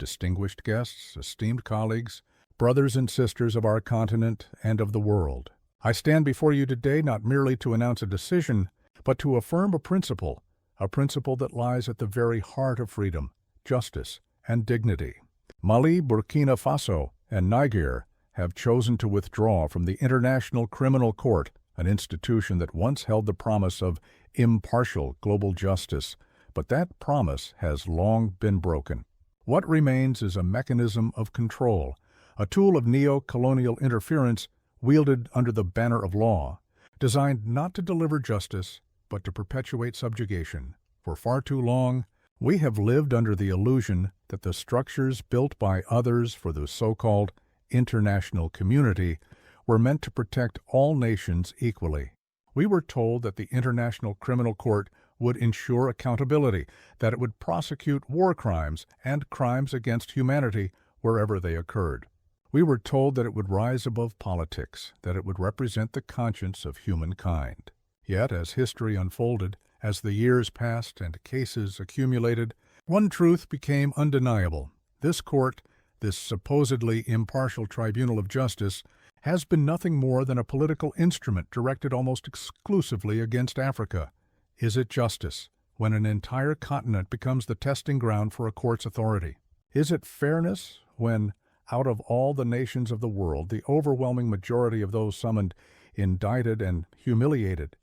distinguished guests, esteemed colleagues, brothers and sisters of our continent and of the world. I stand before you today not merely to announce a decision, but to affirm a principle that lies at the very heart of freedom, justice, and dignity. Mali, Burkina Faso, and Niger have chosen to withdraw from the International Criminal Court, an institution that once held the promise of impartial global justice, but that promise has long been broken. What remains is a mechanism of control, a tool of neo-colonial interference wielded under the banner of law, designed not to deliver justice, but to perpetuate subjugation. For far too long, we have lived under the illusion that the structures built by others for the so-called international community were meant to protect all nations equally. We were told that the International Criminal Court would ensure accountability, that it would prosecute war crimes and crimes against humanity wherever they occurred. We were told that it would rise above politics, that it would represent the conscience of humankind. Yet, as history unfolded, as the years passed and cases accumulated, one truth became undeniable. This court, this supposedly impartial tribunal of justice, has been nothing more than a political instrument directed almost exclusively against Africa. Is it justice when an entire continent becomes the testing ground for a court's authority? Is it fairness when, out of all the nations of the world, the overwhelming majority of those summoned, indicted, and humiliated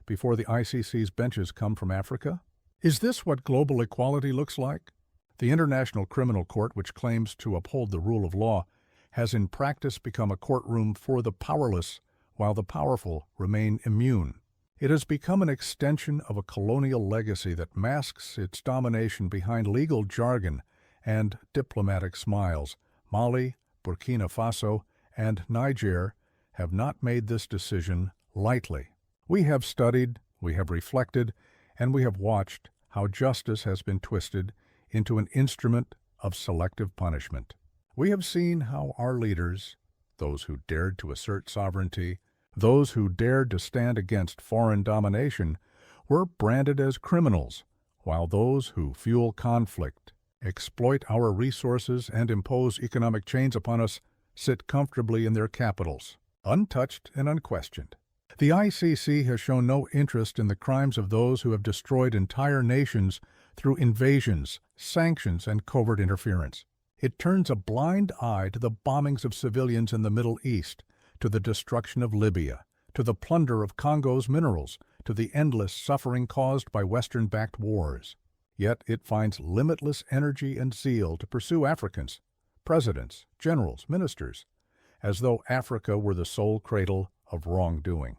before the ICC's benches come from Africa? Is this what global equality looks like? The International Criminal Court, which claims to uphold the rule of law, has in practice become a courtroom for the powerless, while the powerful remain immune. It has become an extension of a colonial legacy that masks its domination behind legal jargon and diplomatic smiles. Mali, Burkina Faso, and Niger have not made this decision lightly. We have studied, we have reflected, and we have watched how justice has been twisted into an instrument of selective punishment. We have seen how our leaders, those who dared to assert sovereignty, those who dared to stand against foreign domination, were branded as criminals, while those who fuel conflict, exploit our resources, and impose economic chains upon us sit comfortably in their capitals, untouched and unquestioned. The ICC has shown no interest in the crimes of those who have destroyed entire nations through invasions, sanctions, and covert interference. It turns a blind eye to the bombings of civilians in the Middle East, to the destruction of Libya, to the plunder of Congo's minerals, to the endless suffering caused by Western-backed wars. Yet it finds limitless energy and zeal to pursue Africans, presidents, generals, ministers, as though Africa were the sole cradle of wrongdoing.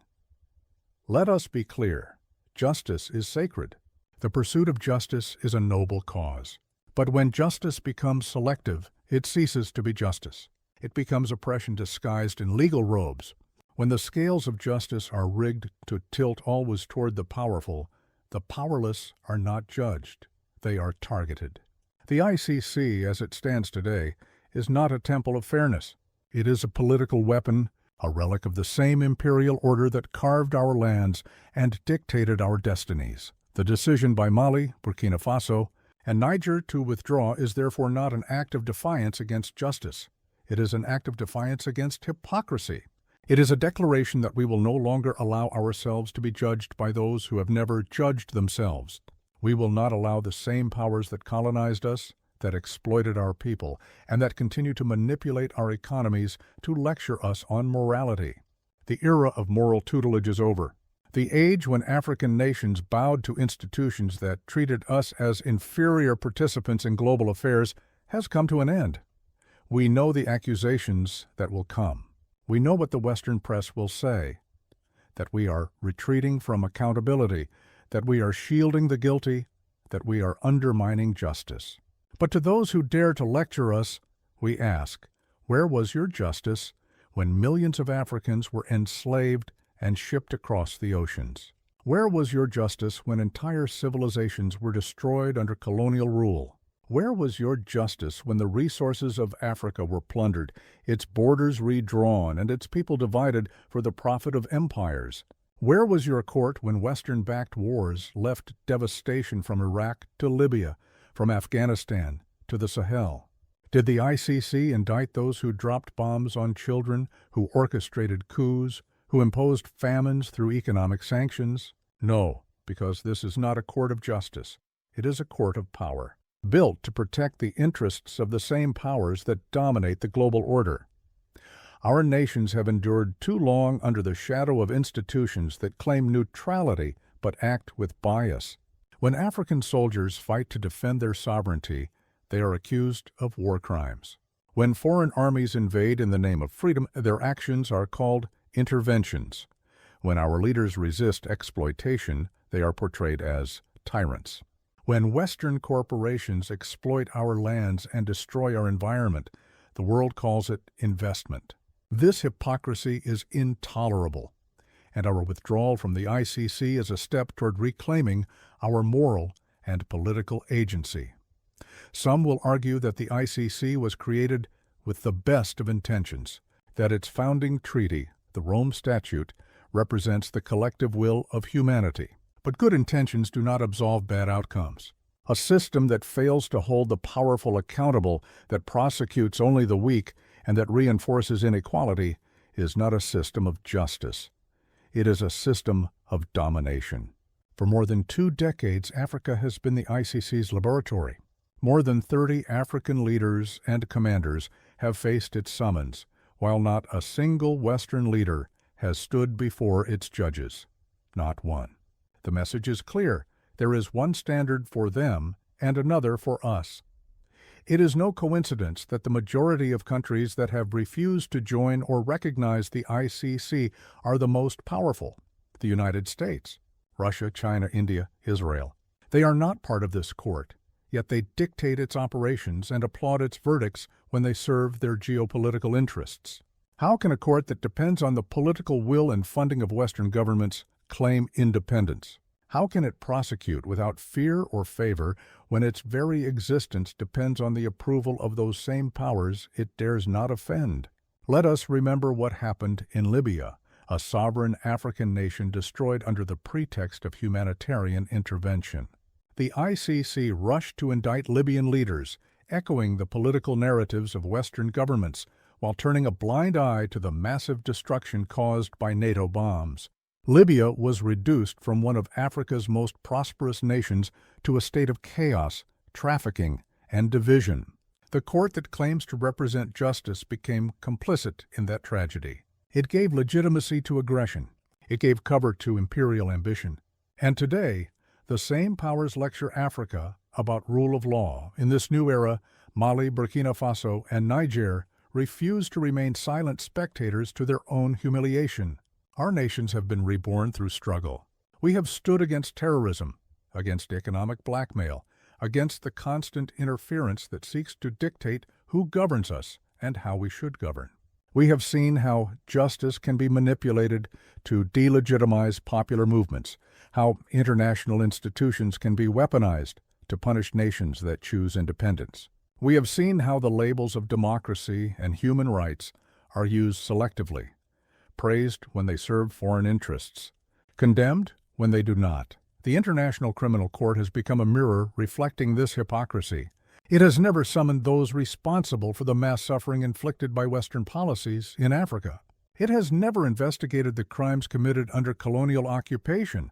Let us be clear. Justice is sacred. The pursuit of justice is a noble cause. But when justice becomes selective, it ceases to be justice. It becomes oppression disguised in legal robes. When the scales of justice are rigged to tilt always toward the powerless are not judged. They are targeted. The ICC, as it stands today, is not a temple of fairness. It is a political weapon, a relic of the same imperial order that carved our lands and dictated our destinies. The decision by Mali, Burkina Faso, and Niger to withdraw is therefore not an act of defiance against justice. It is an act of defiance against hypocrisy. It is a declaration that we will no longer allow ourselves to be judged by those who have never judged themselves. We will not allow the same powers that colonized us, that exploited our people, and that continue to manipulate our economies to lecture us on morality. The era of moral tutelage is over. The age when African nations bowed to institutions that treated us as inferior participants in global affairs has come to an end. We know the accusations that will come. We know what the Western press will say, that we are retreating from accountability, that we are shielding the guilty, that we are undermining justice. But to those who dare to lecture us, we ask, where was your justice when millions of Africans were enslaved and shipped across the oceans? Where was your justice when entire civilizations were destroyed under colonial rule? Where was your justice when the resources of Africa were plundered, its borders redrawn, and its people divided for the profit of empires? Where was your court when Western-backed wars left devastation from Iraq to Libya, from Afghanistan to the Sahel? Did the ICC indict those who dropped bombs on children, who orchestrated coups, who imposed famines through economic sanctions? No, because this is not a court of justice. It is a court of power, built to protect the interests of the same powers that dominate the global order. Our nations have endured too long under the shadow of institutions that claim neutrality but act with bias. When African soldiers fight to defend their sovereignty, they are accused of war crimes. When foreign armies invade in the name of freedom, their actions are called interventions. When our leaders resist exploitation, they are portrayed as tyrants. When Western corporations exploit our lands and destroy our environment, the world calls it investment. This hypocrisy is intolerable, and our withdrawal from the ICC is a step toward reclaiming our moral and political agency. Some will argue that the ICC was created with the best of intentions, that its founding treaty, the Rome Statute, represents the collective will of humanity. But good intentions do not absolve bad outcomes. A system that fails to hold the powerful accountable, that prosecutes only the weak, and that reinforces inequality is not a system of justice. It is a system of domination. For more than 2 decades, Africa has been the ICC's laboratory. More than 30 African leaders and commanders have faced its summons, while not a single Western leader has stood before its judges. Not one. The message is clear. There is one standard for them and another for us. It is no coincidence that the majority of countries that have refused to join or recognize the ICC are the most powerful: the United States, Russia, China, India, Israel. They are not part of this court, yet they dictate its operations and applaud its verdicts when they serve their geopolitical interests. How can a court that depends on the political will and funding of Western governments claim independence? How can it prosecute without fear or favor when its very existence depends on the approval of those same powers it dares not offend? Let us remember what happened in Libya, a sovereign African nation destroyed under the pretext of humanitarian intervention. The ICC rushed to indict Libyan leaders, echoing the political narratives of Western governments, while turning a blind eye to the massive destruction caused by NATO bombs. Libya was reduced from one of Africa's most prosperous nations to a state of chaos, trafficking, and division. The court that claims to represent justice became complicit in that tragedy. It gave legitimacy to aggression. It gave cover to imperial ambition. And today, the same powers lecture Africa about rule of law. In this new era, Mali, Burkina Faso, and Niger refuse to remain silent spectators to their own humiliation. Our nations have been reborn through struggle. We have stood against terrorism, against economic blackmail, against the constant interference that seeks to dictate who governs us and how we should govern. We have seen how justice can be manipulated to delegitimize popular movements, how international institutions can be weaponized to punish nations that choose independence. We have seen how the labels of democracy and human rights are used selectively, praised when they serve foreign interests, condemned when they do not. The International Criminal Court has become a mirror reflecting this hypocrisy. It has never summoned those responsible for the mass suffering inflicted by Western policies in Africa. It has never investigated the crimes committed under colonial occupation,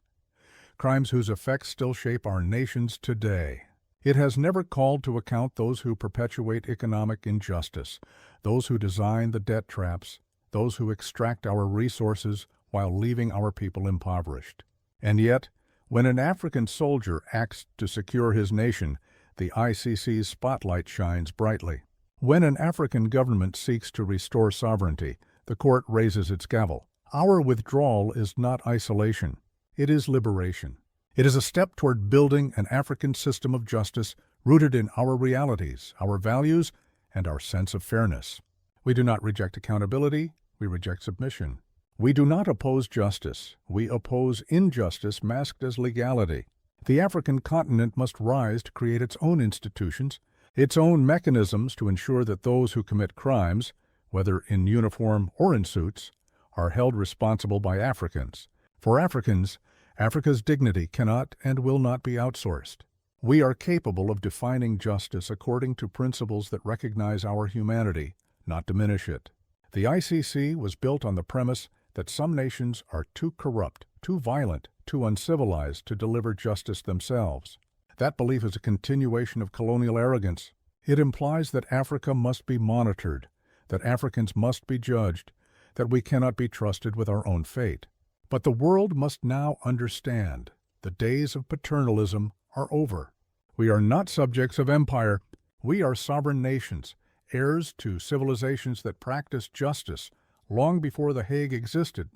crimes whose effects still shape our nations today. It has never called to account those who perpetuate economic injustice, those who design the debt traps, those who extract our resources while leaving our people impoverished. And yet, when an African soldier acts to secure his nation, the ICC's spotlight shines brightly. When an African government seeks to restore sovereignty, the court raises its gavel. Our withdrawal is not isolation. It is liberation. It is a step toward building an African system of justice rooted in our realities, our values, and our sense of fairness. We do not reject accountability, we reject submission. We do not oppose justice, we oppose injustice masked as legality. The African continent must rise to create its own institutions, its own mechanisms to ensure that those who commit crimes, whether in uniform or in suits, are held responsible by Africans. For Africans, Africa's dignity cannot and will not be outsourced. We are capable of defining justice according to principles that recognize our humanity, not diminish it. The ICC was built on the premise that some nations are too corrupt, too violent, too uncivilized to deliver justice themselves. That belief is a continuation of colonial arrogance. It implies that Africa must be monitored, that Africans must be judged, that we cannot be trusted with our own fate. But the world must now understand the days of paternalism are over. We are not subjects of empire. We are sovereign nations, heirs to civilizations that practiced justice long before The Hague existed.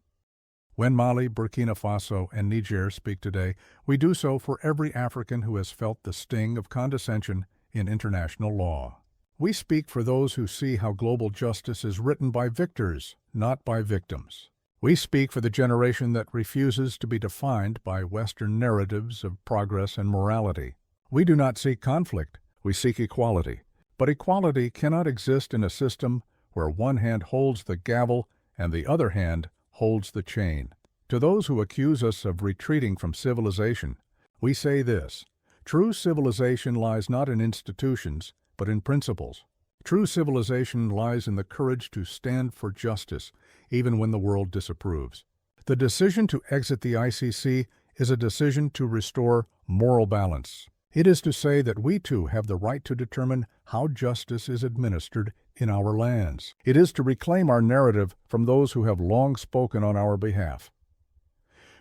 When Mali, Burkina Faso, and Niger speak today, we do so for every African who has felt the sting of condescension in international law. We speak for those who see how global justice is written by victors, not by victims. We speak for the generation that refuses to be defined by Western narratives of progress and morality. We do not seek conflict, we seek equality. But equality cannot exist in a system where one hand holds the gavel and the other hand holds the chain. To those who accuse us of retreating from civilization, we say this: true civilization lies not in institutions, but in principles. True civilization lies in the courage to stand for justice, even when the world disapproves. The decision to exit the ICC is a decision to restore moral balance. It is to say that we too have the right to determine how justice is administered in our lands. It is to reclaim our narrative from those who have long spoken on our behalf.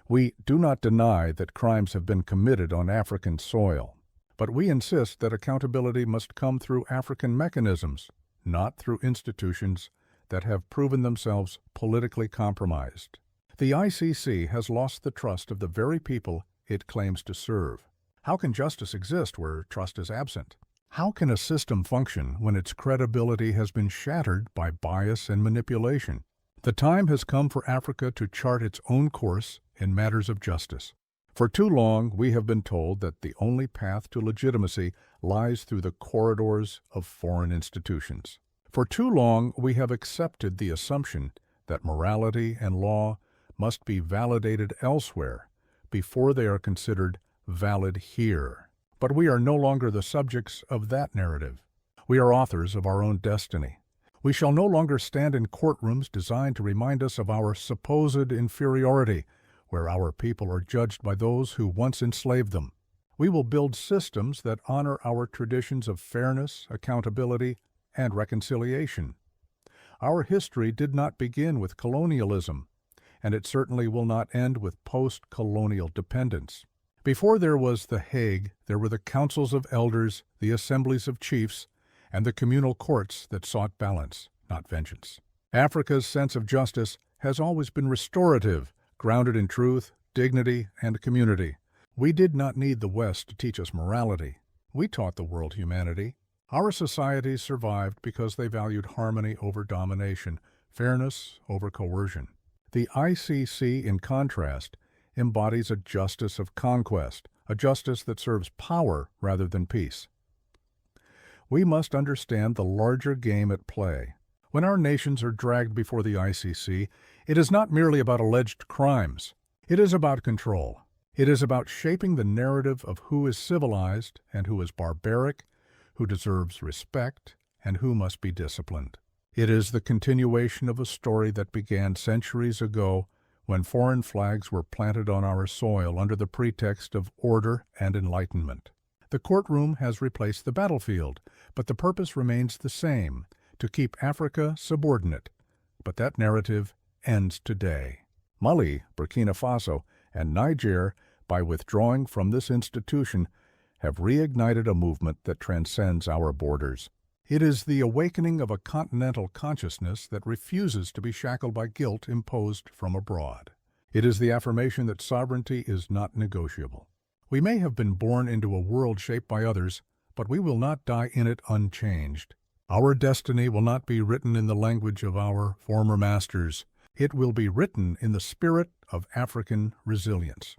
We do not deny that crimes have been committed on African soil, but we insist that accountability must come through African mechanisms, not through institutions that have proven themselves politically compromised. The ICC has lost the trust of the very people it claims to serve. How can justice exist where trust is absent? How can a system function when its credibility has been shattered by bias and manipulation? The time has come for Africa to chart its own course in matters of justice. For too long, we have been told that the only path to legitimacy lies through the corridors of foreign institutions. For too long, we have accepted the assumption that morality and law must be validated elsewhere before they are considered valid here. But we are no longer the subjects of that narrative. We are authors of our own destiny. We shall no longer stand in courtrooms designed to remind us of our supposed inferiority, where our people are judged by those who once enslaved them. We will build systems that honor our traditions of fairness, accountability, and reconciliation. Our history did not begin with colonialism, and it certainly will not end with post-colonial dependence. Before there was The Hague, there were the councils of elders, the assemblies of chiefs, and the communal courts that sought balance, not vengeance. Africa's sense of justice has always been restorative, grounded in truth, dignity, and community. We did not need the West to teach us morality. We taught the world humanity. Our societies survived because they valued harmony over domination, fairness over coercion. The ICC, in contrast, embodies a justice of conquest, a justice that serves power rather than peace. We must understand the larger game at play. When our nations are dragged before the ICC, it is not merely about alleged crimes. It is about control. It is about shaping the narrative of who is civilized and who is barbaric, who deserves respect, and who must be disciplined. It is the continuation of a story that began centuries ago when foreign flags were planted on our soil under the pretext of order and enlightenment. The courtroom has replaced the battlefield, but the purpose remains the same, to keep Africa subordinate. But that narrative ends today. Mali, Burkina Faso, and Niger, by withdrawing from this institution, have reignited a movement that transcends our borders. It is the awakening of a continental consciousness that refuses to be shackled by guilt imposed from abroad. It is the affirmation that sovereignty is not negotiable. We may have been born into a world shaped by others, but we will not die in it unchanged. Our destiny will not be written in the language of our former masters. It will be written in the spirit of African resilience.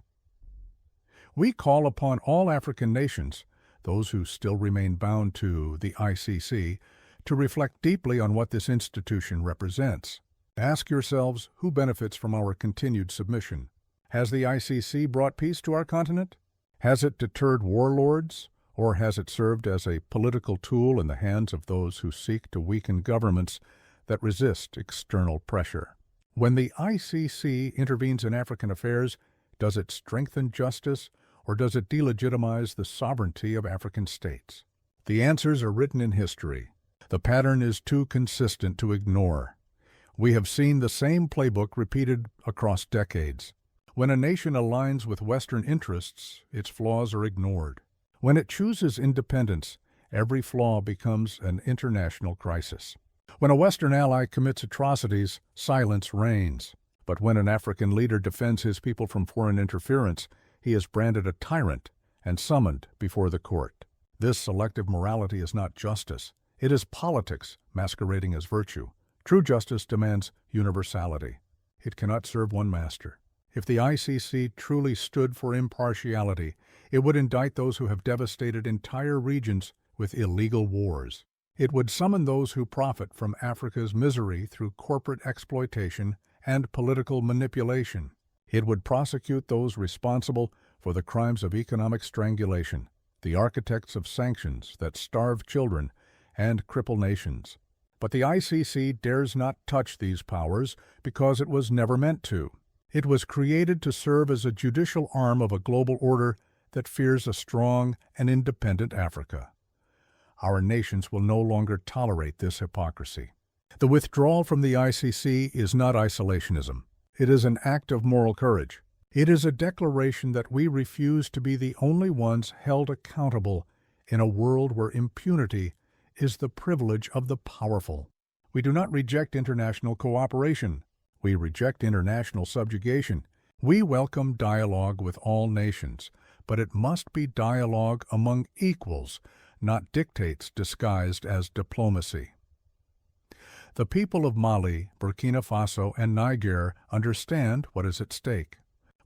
We call upon all African nations, those who still remain bound to the ICC, to reflect deeply on what this institution represents. Ask yourselves who benefits from our continued submission. Has the ICC brought peace to our continent? Has it deterred warlords or has it served as a political tool in the hands of those who seek to weaken governments that resist external pressure? When the ICC intervenes in African affairs, does it strengthen justice, or does it delegitimize the sovereignty of African states? The answers are written in history. The pattern is too consistent to ignore. We have seen the same playbook repeated across decades. When a nation aligns with Western interests, its flaws are ignored. When it chooses independence, every flaw becomes an international crisis. When a Western ally commits atrocities, silence reigns. But when an African leader defends his people from foreign interference, he is branded a tyrant and summoned before the court. This selective morality is not justice. It is politics masquerading as virtue. True justice demands universality. It cannot serve one master. If the ICC truly stood for impartiality, it would indict those who have devastated entire regions with illegal wars. It would summon those who profit from Africa's misery through corporate exploitation and political manipulation. It would prosecute those responsible for the crimes of economic strangulation, the architects of sanctions that starve children and cripple nations. But the ICC dares not touch these powers because it was never meant to. It was created to serve as a judicial arm of a global order that fears a strong and independent Africa. Our nations will no longer tolerate this hypocrisy. The withdrawal from the ICC is not isolationism. It is an act of moral courage. It is a declaration that we refuse to be the only ones held accountable in a world where impunity is the privilege of the powerful. We do not reject international cooperation. We reject international subjugation. We welcome dialogue with all nations, but it must be dialogue among equals, not dictates disguised as diplomacy. The people of Mali, Burkina Faso, and Niger understand what is at stake.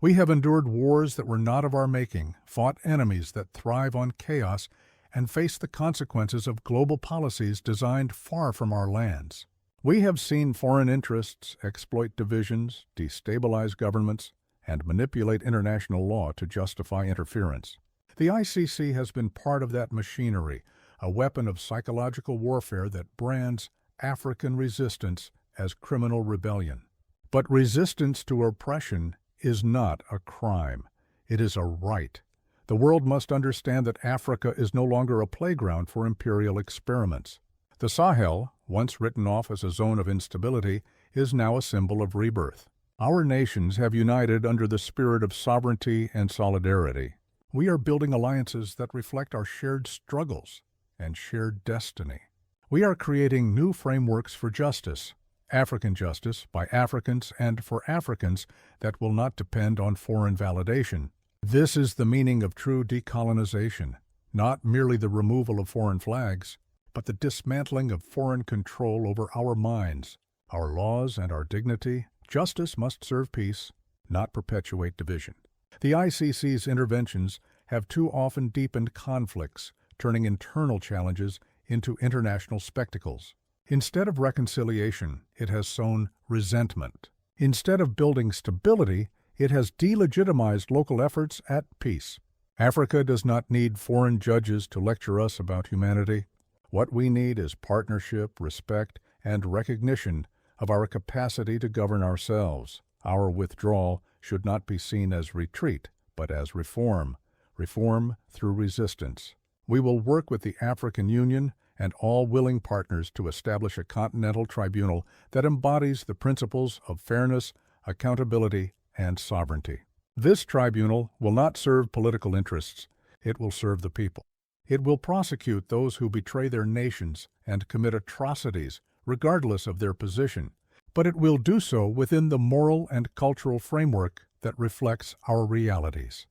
We have endured wars that were not of our making, fought enemies that thrive on chaos, and faced the consequences of global policies designed far from our lands. We have seen foreign interests exploit divisions, destabilize governments, and manipulate international law to justify interference. The ICC has been part of that machinery, a weapon of psychological warfare that brands African resistance as criminal rebellion. But resistance to oppression is not a crime. It is a right. The world must understand that Africa is no longer a playground for imperial experiments. The Sahel, once written off as a zone of instability, is now a symbol of rebirth. Our nations have united under the spirit of sovereignty and solidarity. We are building alliances that reflect our shared struggles and shared destiny. We are creating new frameworks for justice, African justice by Africans and for Africans that will not depend on foreign validation. This is the meaning of true decolonization, not merely the removal of foreign flags, but the dismantling of foreign control over our minds, our laws, and our dignity. Justice must serve peace, not perpetuate division. The ICC's interventions have too often deepened conflicts, turning internal challenges into international spectacles. Instead of reconciliation, it has sown resentment. Instead of building stability, it has delegitimized local efforts at peace. Africa does not need foreign judges to lecture us about humanity. What we need is partnership, respect, and recognition of our capacity to govern ourselves. Our withdrawal should not be seen as retreat, but as reform. Reform through resistance. We will work with the African Union and all willing partners to establish a continental tribunal that embodies the principles of fairness, accountability, and sovereignty. This tribunal will not serve political interests. It will serve the people. It will prosecute those who betray their nations and commit atrocities, regardless of their position. But it will do so within the moral and cultural framework that reflects our realities.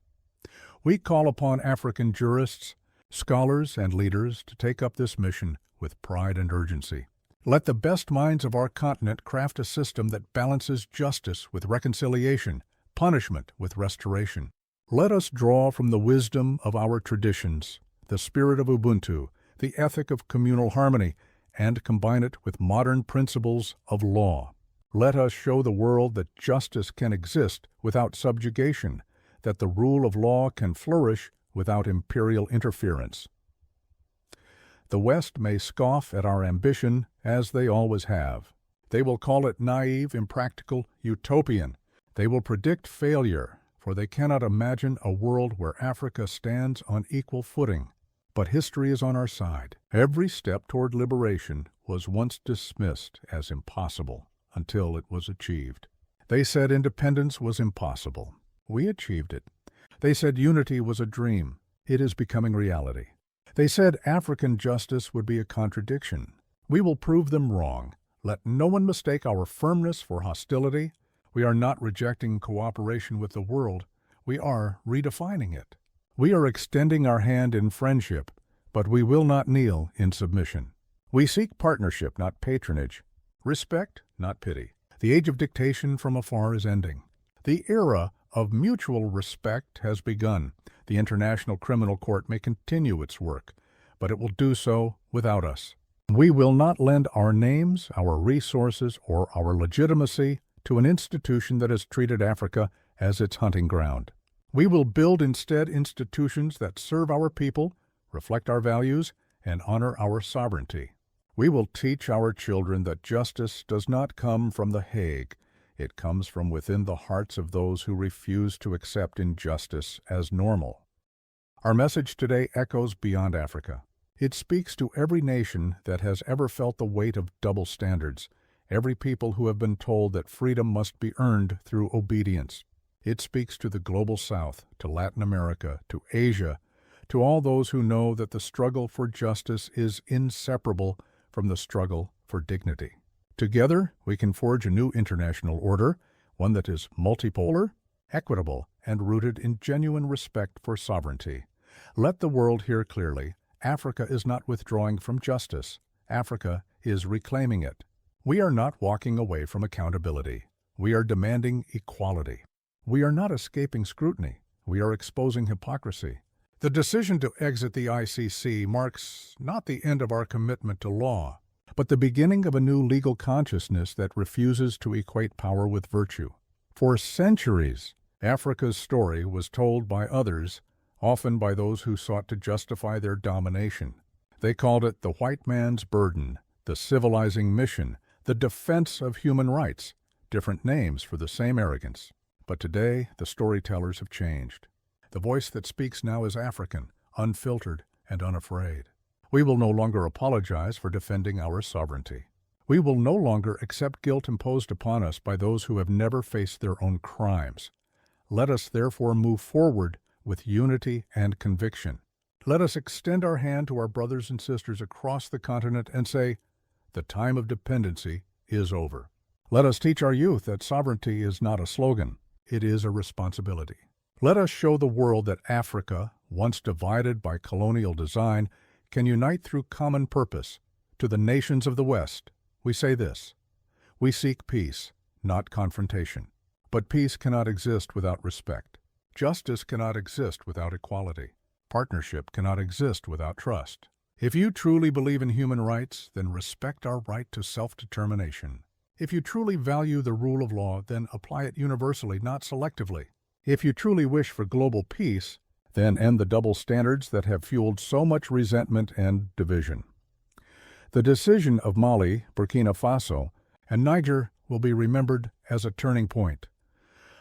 We call upon African jurists, scholars, and leaders to take up this mission with pride and urgency. Let the best minds of our continent craft a system that balances justice with reconciliation, punishment with restoration. Let us draw from the wisdom of our traditions, the spirit of Ubuntu, the ethic of communal harmony, and combine it with modern principles of law. Let us show the world that justice can exist without subjugation, that the rule of law can flourish without imperial interference. The West may scoff at our ambition, as they always have. They will call it naive, impractical, utopian. They will predict failure, for they cannot imagine a world where Africa stands on equal footing. But history is on our side. Every step toward liberation was once dismissed as impossible until it was achieved. They said independence was impossible. We achieved it. They said unity was a dream. It is becoming reality. They said African justice would be a contradiction. We will prove them wrong. Let no one mistake our firmness for hostility. We are not rejecting cooperation with the world. We are redefining it. We are extending our hand in friendship, but we will not kneel in submission. We seek partnership, not patronage. Respect, not pity. The age of dictation from afar is ending. The era of mutual respect has begun. The International Criminal Court may continue its work, but it will do so without us. We will not lend our names, our resources, or our legitimacy to an institution that has treated Africa as its hunting ground. We will build instead institutions that serve our people, reflect our values, and honor our sovereignty. We will teach our children that justice does not come from The Hague. It comes from within the hearts of those who refuse to accept injustice as normal. Our message today echoes beyond Africa. It speaks to every nation that has ever felt the weight of double standards, every people who have been told that freedom must be earned through obedience. It speaks to the global South, to Latin America, to Asia, to all those who know that the struggle for justice is inseparable from the struggle for dignity. Together, we can forge a new international order, one that is multipolar, equitable, and rooted in genuine respect for sovereignty. Let the world hear clearly, Africa is not withdrawing from justice. Africa is reclaiming it. We are not walking away from accountability. We are demanding equality. We are not escaping scrutiny. We are exposing hypocrisy. The decision to exit the ICC marks not the end of our commitment to law, but the beginning of a new legal consciousness that refuses to equate power with virtue. For centuries, Africa's story was told by others, often by those who sought to justify their domination. They called it the white man's burden, the civilizing mission, the defense of human rights, different names for the same arrogance. But today, the storytellers have changed. The voice that speaks now is African, unfiltered, and unafraid. We will no longer apologize for defending our sovereignty. We will no longer accept guilt imposed upon us by those who have never faced their own crimes. Let us therefore move forward with unity and conviction. Let us extend our hand to our brothers and sisters across the continent and say, the time of dependency is over. Let us teach our youth that sovereignty is not a slogan, it is a responsibility. Let us show the world that Africa, once divided by colonial design, can unite through common purpose. To the nations of the West, we say this: we seek peace, not confrontation. But peace cannot exist without respect. Justice cannot exist without equality. Partnership cannot exist without trust. If you truly believe in human rights, then respect our right to self-determination. If you truly value the rule of law, then apply it universally, not selectively. If you truly wish for global peace, then end the double standards that have fueled so much resentment and division. The decision of Mali, Burkina Faso, and Niger will be remembered as a turning point,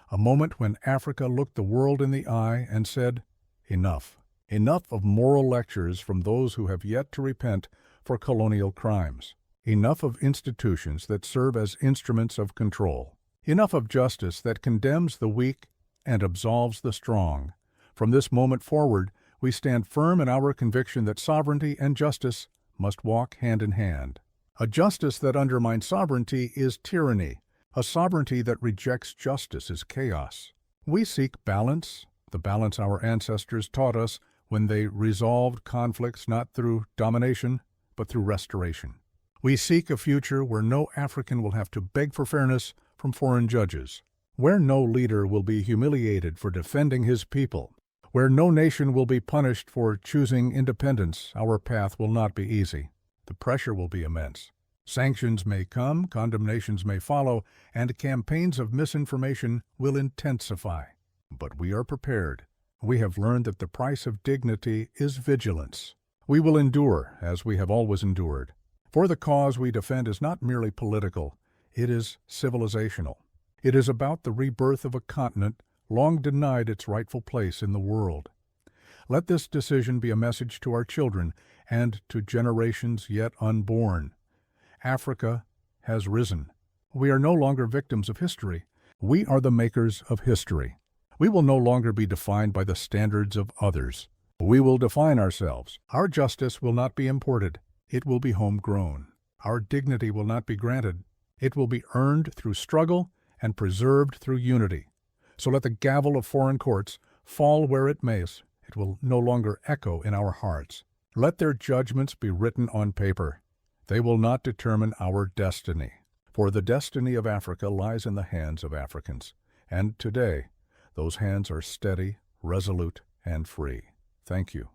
a moment when Africa looked the world in the eye and said, enough. Enough of moral lectures from those who have yet to repent for colonial crimes. Enough of institutions that serve as instruments of control. Enough of justice that condemns the weak and absolves the strong. From this moment forward, we stand firm in our conviction that sovereignty and justice must walk hand in hand. A justice that undermines sovereignty is tyranny. A sovereignty that rejects justice is chaos. We seek balance, the balance our ancestors taught us when they resolved conflicts not through domination, but through restoration. We seek a future where no African will have to beg for fairness from foreign judges, where no leader will be humiliated for defending his people, where no nation will be punished for choosing independence. Our path will not be easy. The pressure will be immense. Sanctions may come, condemnations may follow, and campaigns of misinformation will intensify. But we are prepared. We have learned that the price of dignity is vigilance. We will endure, as we have always endured. For the cause we defend is not merely political, it is civilizational. It is about the rebirth of a continent long denied its rightful place in the world. Let this decision be a message to our children and to generations yet unborn. Africa has risen. We are no longer victims of history. We are the makers of history. We will no longer be defined by the standards of others. We will define ourselves. Our justice will not be imported. It will be homegrown. Our dignity will not be granted. It will be earned through struggle and preserved through unity. So let the gavel of foreign courts fall where it may. It will no longer echo in our hearts. Let their judgments be written on paper. They will not determine our destiny. For the destiny of Africa lies in the hands of Africans. And today, those hands are steady, resolute, and free. Thank you.